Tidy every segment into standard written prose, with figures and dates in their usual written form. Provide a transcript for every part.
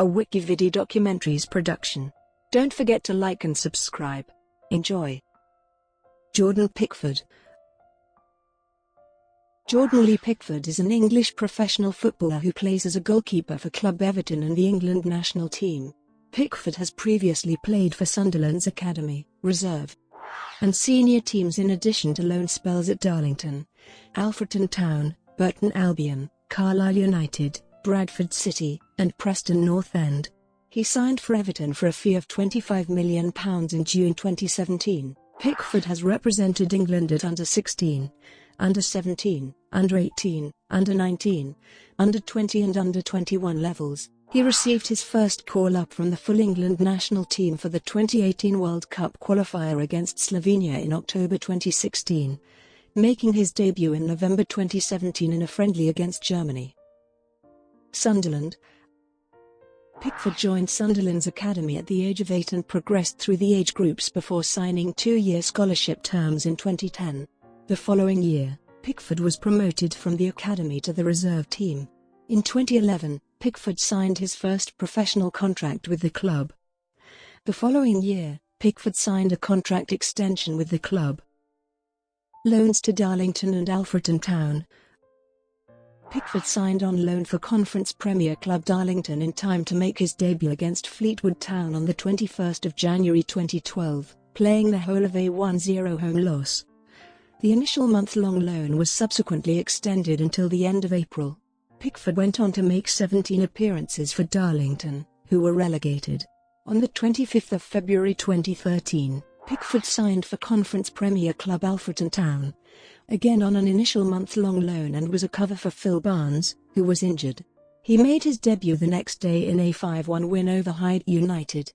a WikiVidi documentaries production. Don't forget to like and subscribe. Enjoy. Jordan Pickford. Jordan Lee Pickford is an English professional footballer who plays as a goalkeeper for club Everton and the England national team. Pickford has previously played for Sunderland's academy, reserve, and senior teams in addition to loan spells at Darlington, Alfreton Town, Burton Albion, Carlisle United, Bradford City, and Preston North End. He signed for Everton for a fee of £25 million in June 2017. Pickford has represented England at under-16, under-17, under-18, under-19, under-20 and under-21 levels. He received his first call-up from the full England national team for the 2018 World Cup qualifier against Slovenia in October 2016, making his debut in November 2017 in a friendly against Germany. Sunderland. Pickford joined Sunderland's academy at the age of 8 and progressed through the age groups before signing 2-year scholarship terms in 2010. The following year, Pickford was promoted from the academy to the reserve team. In 2011, Pickford signed his first professional contract with the club. The following year, Pickford signed a contract extension with the club. Loans to Darlington and Alfreton Town. Pickford signed on loan for Conference Premier club Darlington in time to make his debut against Fleetwood Town on the 21st of January 2012, playing the whole of a 1-0 home loss. The initial month-long loan was subsequently extended until the end of April. Pickford went on to make 17 appearances for Darlington, who were relegated. On the 25th of February 2013, Pickford signed for Conference Premier club Alfreton Town, again on an initial month-long loan, and was a cover for Phil Barnes, who was injured. He made his debut the next day in a 5-1 win over Carlisle United.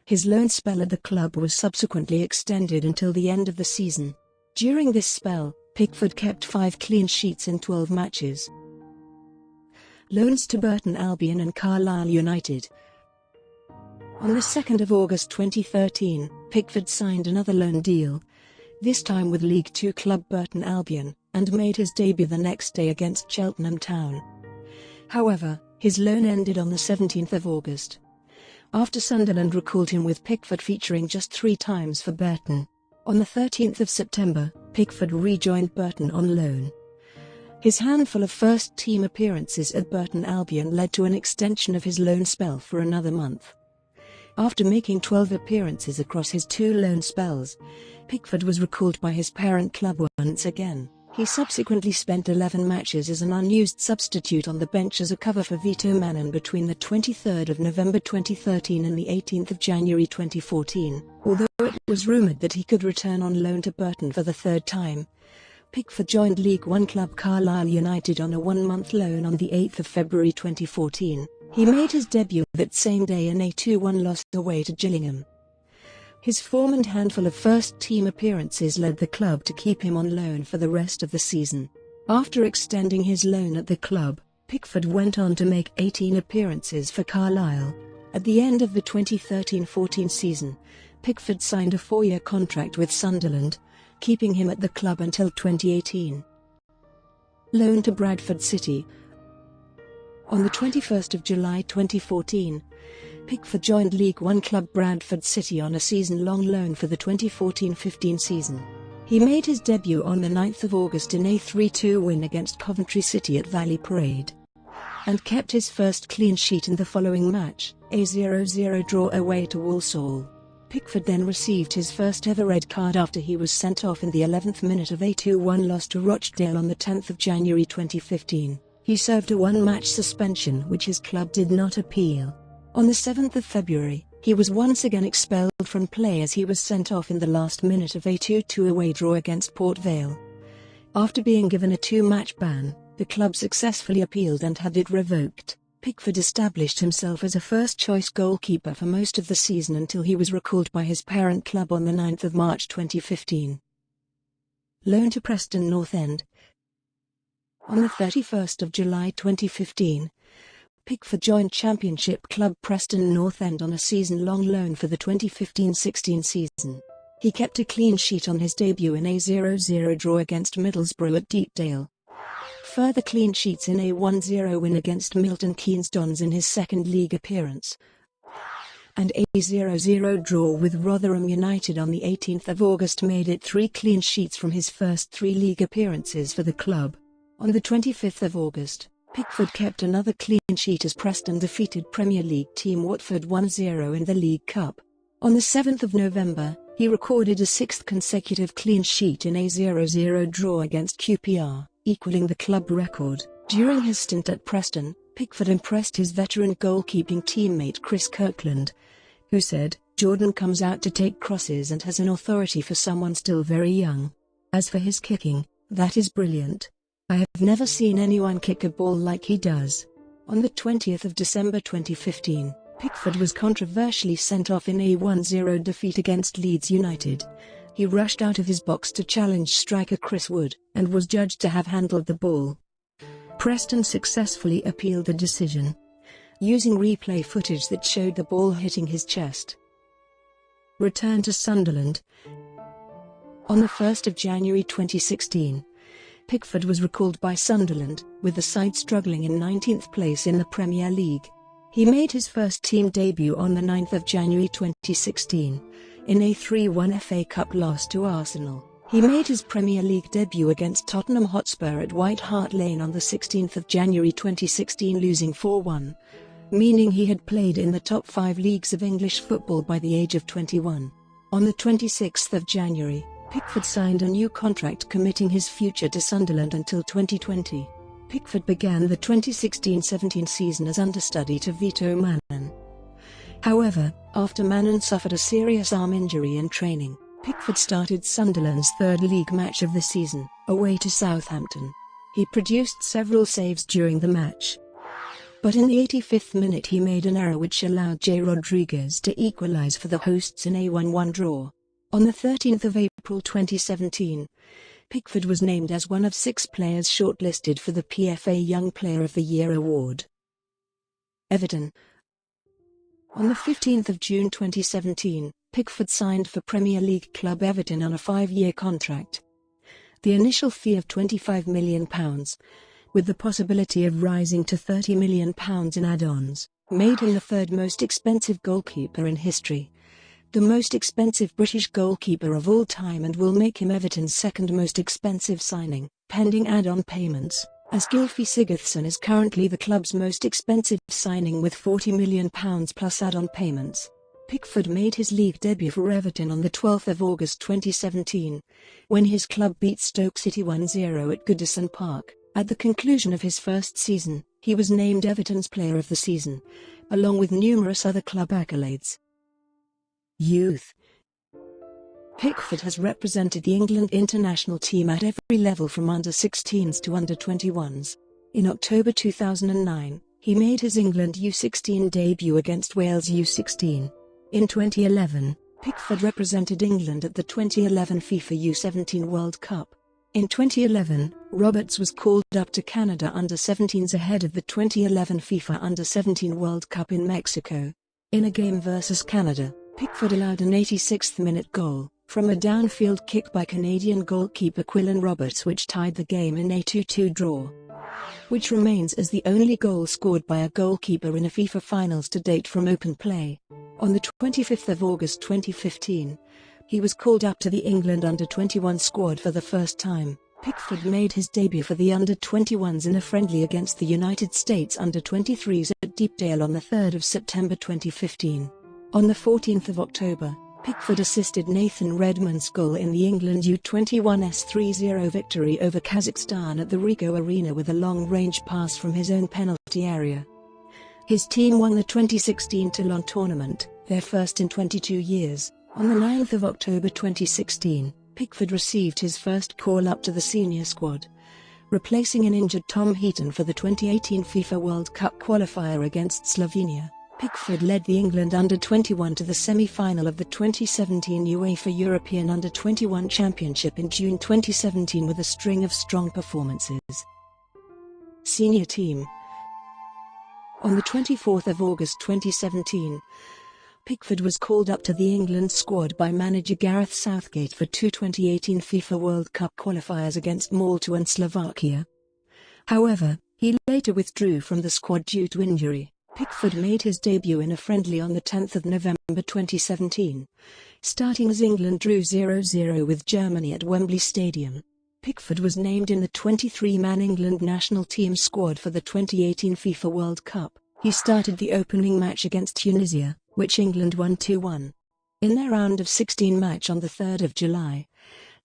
His loan spell at the club was subsequently extended until the end of the season. During this spell, Pickford kept 5 clean sheets in 12 matches. Loans to Burton Albion and Carlisle United. On the 2nd of August 2013, Pickford signed another loan deal, this time with League Two club Burton Albion, and made his debut the next day against Cheltenham Town. However, his loan ended on the 17th of August, after Sunderland recalled him, with Pickford featuring just 3 times for Burton. On the 13th of September, Pickford rejoined Burton on loan. His handful of first-team appearances at Burton Albion led to an extension of his loan spell for another month. After making 12 appearances across his 2 loan spells, Pickford was recalled by his parent club once again. He subsequently spent 11 matches as an unused substitute on the bench as a cover for Vito Manon between the 23rd of November 2013 and the 18th of January 2014. Although it was rumoured that he could return on loan to Burton for the 3rd time, Pickford joined League One club Carlisle United on a 1-month loan on the 8th of February 2014. He made his debut that same day in a 2-1 loss away to Gillingham. His form and handful of first-team appearances led the club to keep him on loan for the rest of the season. After extending his loan at the club, Pickford went on to make 18 appearances for Carlisle. At the end of the 2013-14 season, Pickford signed a 4-year contract with Sunderland, keeping him at the club until 2018. Loan to Bradford City. On the 21st of July 2014, Pickford joined League One club Bradford City on a season-long loan for the 2014-15 season. He made his debut on the 9th of August in a 3-2 win against Coventry City at Valley Parade, and kept his first clean sheet in the following match, a 0-0 draw away to Walsall. Pickford then received his first ever red card after he was sent off in the 11th minute of a 2-1 loss to Rochdale on the 10th of January 2015. He served a 1-match suspension which his club did not appeal. On the 7th of February, he was once again expelled from play as he was sent off in the last minute of a 2-2 away draw against Port Vale. After being given a 2-match ban, the club successfully appealed and had it revoked. Pickford established himself as a first-choice goalkeeper for most of the season until he was recalled by his parent club on the 9th of March 2015. Loan to Preston North End. On the 31st of July 2015, Pickford joined Championship club Preston North End on a season-long loan for the 2015-16 season. He kept a clean sheet on his debut in a 0-0 draw against Middlesbrough at Deepdale. further clean sheets in a 1-0 win against Milton Keynes Dons in his second league appearance, and a 0-0 draw with Rotherham United on the 18th of August made it 3 clean sheets from his first 3 league appearances for the club. On the 25th of August, Pickford kept another clean sheet as Preston defeated Premier League team Watford 1-0 in the League Cup. On the 7th of November, he recorded a 6th consecutive clean sheet in a 0-0 draw against QPR, equaling the club record. During his stint at Preston, Pickford impressed his veteran goalkeeping teammate Chris Kirkland, who said, "Jordan comes out to take crosses and has an authority for someone still very young. As for his kicking, that is brilliant. I have never seen anyone kick a ball like he does." On the 20th of December 2015, Pickford was controversially sent off in a 1-0 defeat against Leeds United. He rushed out of his box to challenge striker Chris Wood, and was judged to have handled the ball. Preston successfully appealed the decision, using replay footage that showed the ball hitting his chest. Return to Sunderland. On the 1st of January 2016, Pickford was recalled by Sunderland, with the side struggling in 19th place in the Premier League. He made his first team debut on the 9th of January 2016, in a 3-1 FA Cup loss to Arsenal. He made his Premier League debut against Tottenham Hotspur at White Hart Lane on the 16th of January 2016, losing 4-1, meaning he had played in the top 5 leagues of English football by the age of 21. On the 26th of January, Pickford signed a new contract committing his future to Sunderland until 2020. Pickford began the 2016-17 season as understudy to Vito Mannan. However, after Mannan suffered a serious arm injury in training, Pickford started Sunderland's third league match of the season, away to Southampton. He produced several saves during the match, but in the 85th minute he made an error which allowed J. Rodriguez to equalise for the hosts in a 1-1 draw. On the 13th of April 2017, Pickford was named as one of 6 players shortlisted for the PFA Young Player of the Year award. Everton. On the 15th of June 2017, Pickford signed for Premier League club Everton on a 5-year contract. The initial fee of £25 million, with the possibility of rising to £30 million in add-ons, made him the 3rd most expensive goalkeeper in history, the most expensive British goalkeeper of all time, and will make him Everton's 2nd most expensive signing, pending add-on payments, as Gylfi Sigurðsson is currently the club's most expensive signing with £40 million plus add-on payments. Pickford made his league debut for Everton on the 12th of August 2017, when his club beat Stoke City 1-0 at Goodison Park. At the conclusion of his first season, he was named Everton's Player of the Season, along with numerous other club accolades. Youth. Pickford has represented the England international team at every level from under-16s to under-21s. In October 2009, he made his England U16 debut against Wales U16. In 2011, Pickford represented England at the 2011 FIFA U17 World Cup. In 2011, Roberts was called up to Canada under-17s ahead of the 2011 FIFA Under-17 World Cup in Mexico. In a game versus Canada, Pickford allowed an 86th-minute goal from a downfield kick by Canadian goalkeeper Quillan Roberts, which tied the game in a 2-2 draw, which remains as the only goal scored by a goalkeeper in a FIFA finals to date from open play. On the 25th of August 2015, he was called up to the England under-21 squad for the first time. Pickford made his debut for the under-21s in a friendly against the United States under-23s at Deepdale on the 3rd of September 2015. On the 14th of October, Pickford assisted Nathan Redmond's goal in the England U21's 3-0 victory over Kazakhstan at the Ricoh Arena with a long-range pass from his own penalty area. His team won the 2016 Toulon tournament, their first in 22 years. On the 9th of October 2016, Pickford received his first call-up to the senior squad, replacing an injured Tom Heaton for the 2018 FIFA World Cup qualifier against Slovenia. Pickford led the England under-21 to the semi-final of the 2017 UEFA European Under-21 Championship in June 2017 with a string of strong performances. Senior team. On the 24th of August 2017, Pickford was called up to the England squad by manager Gareth Southgate for 2 2018 FIFA World Cup qualifiers against Malta and Slovakia. However, he later withdrew from the squad due to injury. Pickford made his debut in a friendly on the 10th of November 2017, starting as England drew 0-0 with Germany at Wembley Stadium. Pickford was named in the 23-man England national team squad for the 2018 FIFA World Cup. He started the opening match against Tunisia, which England won 2-1. In their round of 16 match on the 3rd of July,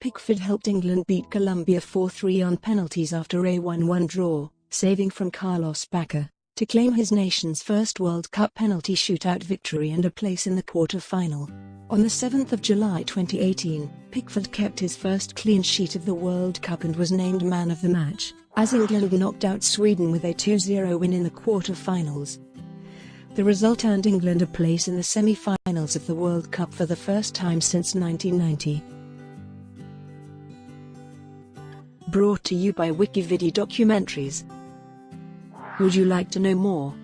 Pickford helped England beat Colombia 4-3 on penalties after a 1-1 draw, saving from Carlos Bacca, to claim his nation's first World Cup penalty shootout victory and a place in the quarter-final. On the 7th of July 2018, Pickford kept his first clean sheet of the World Cup and was named man of the match, as England knocked out Sweden with a 2-0 win in the quarter-finals. The result earned England a place in the semi-finals of the World Cup for the first time since 1990. Brought to you by WikiVidi Documentaries. Would you like to know more?